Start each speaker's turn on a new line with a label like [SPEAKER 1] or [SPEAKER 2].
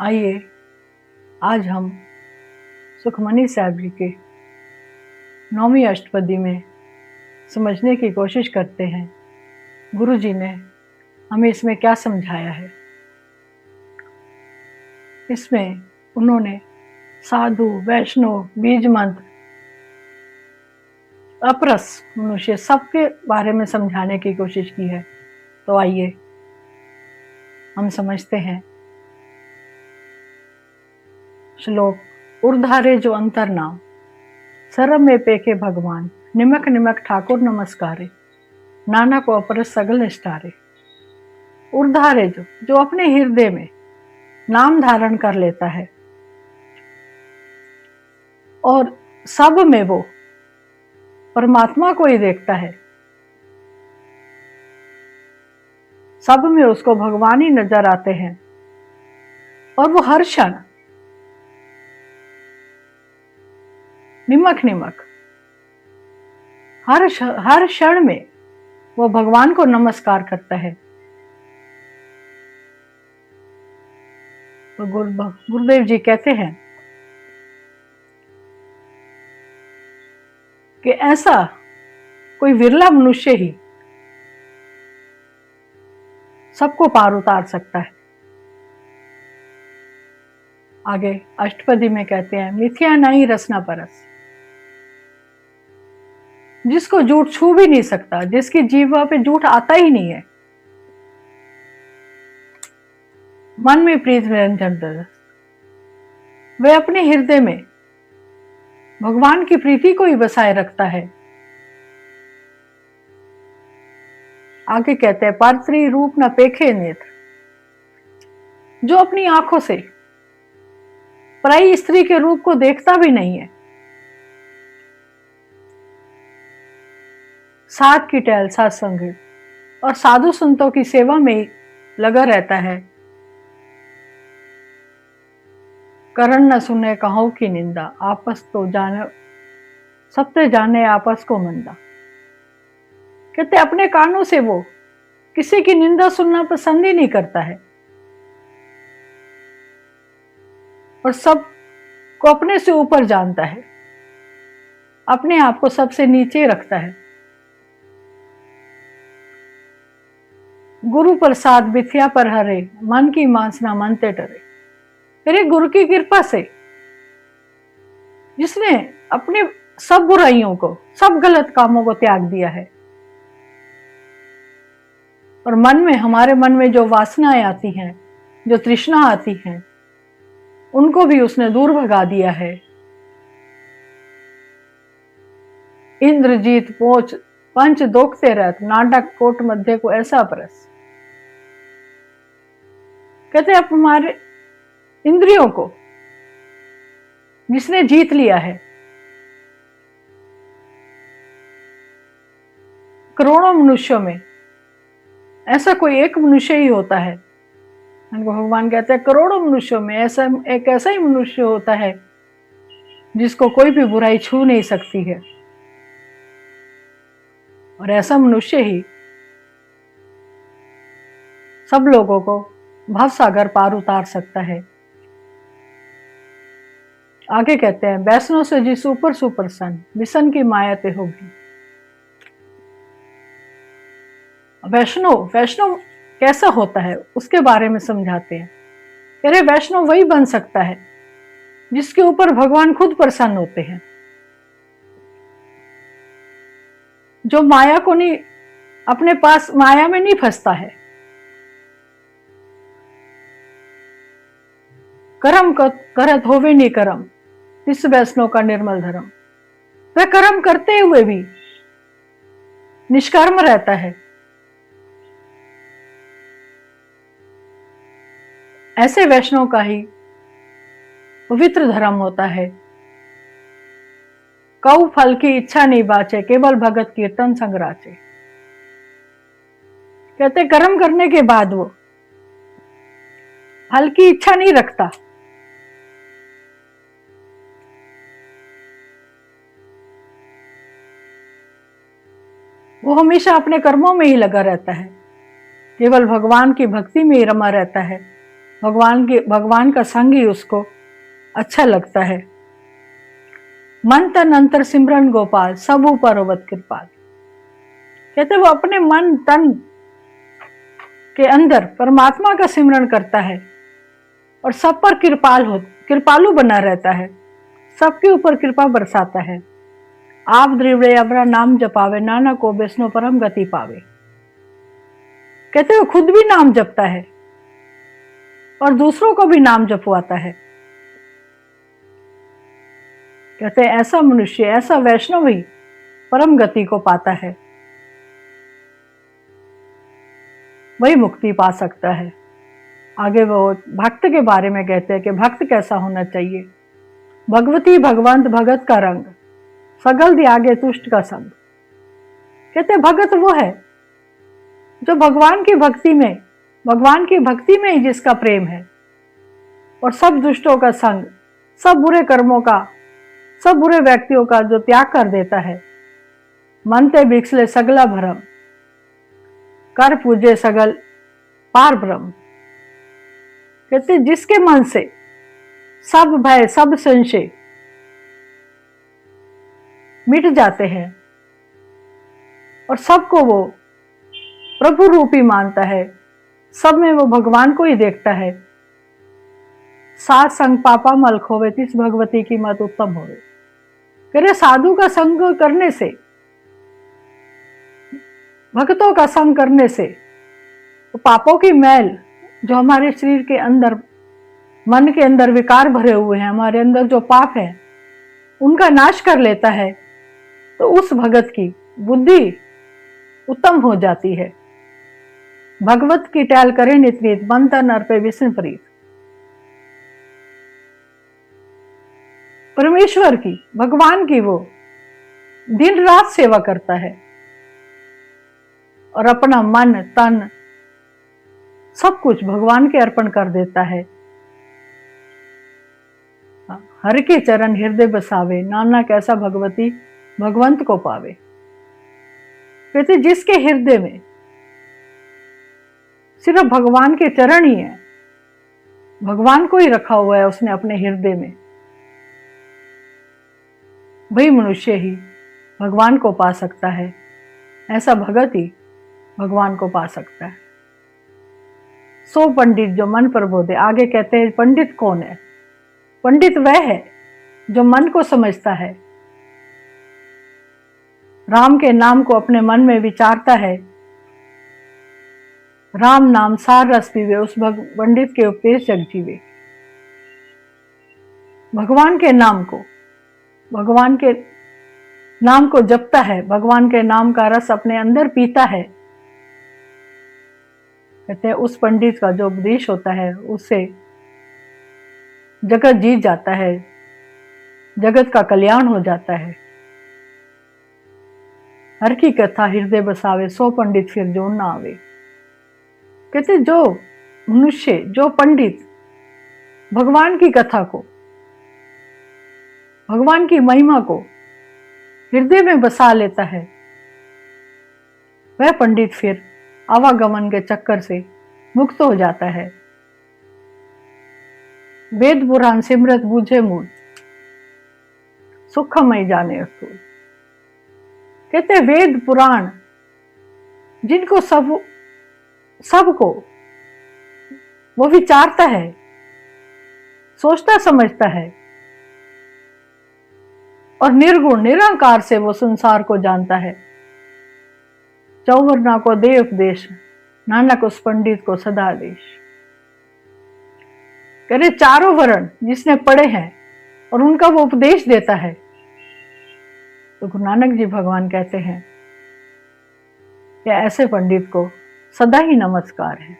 [SPEAKER 1] आइए आज हम सुखमनी साहब जी के 9वीं अष्टपदी में समझने की कोशिश करते हैं गुरु जी ने हमें इसमें क्या समझाया है। इसमें उन्होंने साधु, वैष्णव, बीज मंत्र, अपरस मनुष्य सबके बारे में समझाने की कोशिश की है। तो आइए हम समझते हैं। श्लोक। उर्धारे जो अंतर नाम, सरब में पेखे भगवान, निमक निमक ठाकुर नमस्कारे, नाना को अपरस सगल निष्ठारे। उर्धारे जो अपने हृदय में नाम धारण कर लेता है और सब में वो परमात्मा को ही देखता है, सब में उसको भगवान ही नजर आते हैं और वो हर क्षण निमक निमक हर क्षण में वो भगवान को नमस्कार करता है। तो गुरुदेव जी कहते हैं कि ऐसा कोई विरला मनुष्य ही सबको पार उतार सकता है। आगे अष्टपदी में कहते हैं, मिथ्या नहीं रसना परस, जिसको झूठ छू भी नहीं सकता, जिसकी जीवा पे झूठ आता ही नहीं है। मन में प्रीत निरंजन दरस, वह अपने हृदय में भगवान की प्रीति को ही बसाए रखता है। आगे कहते हैं, पार्थी रूप न पेखे नेत्र, जो अपनी आंखों से पराई स्त्री के रूप को देखता भी नहीं है। साथ की टहल, सत्संग और साधु संतों की सेवा में लगा रहता है। करण न सुने कहो की निंदा, आपस तो जाने सबसे जाने आपस को मंदा। कहते अपने कानों से वो किसी की निंदा सुनना पसंद ही नहीं करता है और सब को अपने से ऊपर जानता है, अपने आप को सबसे नीचे रखता है। गुरु प्रसाद बिथिया पर हरे, मन की मांसना मन ते डरे। मेरे गुरु की कृपा से जिसने अपने सब बुराइयों को, सब गलत कामों को त्याग दिया है और हमारे मन में जो वासनाएं आती हैं, जो तृष्णा आती हैं, उनको भी उसने दूर भगा दिया है। इंद्रजीत पोच पंच दोखते रहत, नाटक कोट मध्य को ऐसा परस। कहते अब हमारे इंद्रियों को जिसने जीत लिया है, करोड़ों मनुष्यों में ऐसा कोई एक मनुष्य ही होता है। भगवान कहते हैं करोड़ों मनुष्यों में एक ऐसा ही मनुष्य होता है जिसको कोई भी बुराई छू नहीं सकती है और ऐसा मनुष्य ही सब लोगों को भवसागर पार उतार सकता है। आगे कहते हैं, वैष्णव से जी सुपर सुपर सन, विसन की माया ते होगी। वैष्णव कैसा होता है उसके बारे में समझाते हैं। कह रहे वैष्णव वही बन सकता है जिसके ऊपर भगवान खुद प्रसन्न होते हैं, जो माया को नहीं, अपने पास माया में नहीं फंसता है। कर्म करत होवे नहीं कर्म, इस वैष्णव का निर्मल धर्म। वह कर्म करते हुए भी निष्कर्म रहता है। ऐसे वैष्णव का ही पवित्र धर्म होता है। कऊ फल की इच्छा नहीं बाचे, केवल भगत कीर्तन संग राचे। कहते कर्म करने के बाद वो फल की इच्छा नहीं रखता, वो हमेशा अपने कर्मों में ही लगा रहता है, केवल भगवान की भक्ति में ही रमा रहता है। भगवान का संग ही उसको अच्छा लगता है। मन तन अंतर सिमरन गोपाल, सब ऊपर होवत कृपाल। कहते वो अपने मन तन के अंदर परमात्मा का सिमरन करता है और सब पर कृपालु बना रहता है, सबके ऊपर कृपा बरसाता है। आप द्रिवड़े अवरा नाम जपावे, नाना को वैष्णो परम गति पावे। कहते वो खुद भी नाम जपता है और दूसरों को भी नाम जपवाता है। कहते हैं ऐसा मनुष्य, ऐसा वैष्णव ही परम गति को पाता है, वही मुक्ति पा सकता है। आगे वो भक्त के बारे में कहते हैं कि भक्त कैसा होना चाहिए। भगवती भगवंत भगत का रंग, सगल त्यागे तुष्ट का संग। कहते भगत वो है जो भगवान की भक्ति में ही जिसका प्रेम है और सब दुष्टों का संग, सब बुरे कर्मों का, सब बुरे व्यक्तियों का जो त्याग कर देता है। मन ते बिक्सले सगला भरम, कर पूजे सगल पार ब्रह्म। कहते जिसके मन से सब भय, सब संशय मिट जाते हैं और सबको वो प्रभु रूपी मानता है, सब में वो भगवान को ही देखता है। सात संग पापा मल होवे, तिस भगवती की मत उत्तम होवे। करे साधु का संग करने से, भक्तों का संग करने से तो पापों की मैल जो हमारे शरीर के अंदर, मन के अंदर विकार भरे हुए हैं, हमारे अंदर जो पाप है उनका नाश कर लेता है। तो उस भगत की बुद्धि उत्तम हो जाती है। भगवत की टहल करे नित नित, मन तन अर्पे विष्णु प्रीत। परमेश्वर की, भगवान की वो दिन रात सेवा करता है और अपना मन तन सब कुछ भगवान के अर्पण कर देता है। हर के चरण हृदय बसावे, नाना कैसा भगवती भगवंत को पावे। कहते जिसके हृदय में सिर्फ भगवान के चरण ही है, भगवान को ही रखा हुआ है उसने अपने हृदय में, वही मनुष्य ही भगवान को पा सकता है। ऐसा भगत ही भगवान को पा सकता है। सो पंडित जो मन प्रबोधे। आगे कहते हैं पंडित कौन है? पंडित वह है जो मन को समझता है, राम के नाम को अपने मन में विचारता है, राम नाम सार रस पीवे, उस पंडित के उपदेश जग जीवे। भगवान के नाम को जपता है, भगवान के नाम का रस अपने अंदर पीता है। कहते हैं उस पंडित का जो उपदेश होता है उससे जगत जीत जाता है, जगत का कल्याण हो जाता है। हर की कथा हृदय बसावे, सो पंडित फिर जो ना आवे। कहते जो मनुष्य, जो पंडित भगवान की कथा को, भगवान की महिमा को हृदय में बसा लेता है, वह पंडित फिर आवागमन के चक्कर से मुक्त हो जाता है। वेद पुराण सिमरत बूझे मूल, सुखमय जाने स्थूल। कहते वेद पुराण जिनको सबको वो विचारता है, सोचता समझता है और निर्गुण निरंकार से वो संसार को जानता है। चौवर्णा को दे उपदेश, नानक उस पंडित को सदा देश। कहते चारों वर्ण जिसने पढ़े हैं और उनका वो उपदेश देता है, तो गुरु नानक जी भगवान कहते हैं कि ऐसे पंडित को सदा ही नमस्कार है।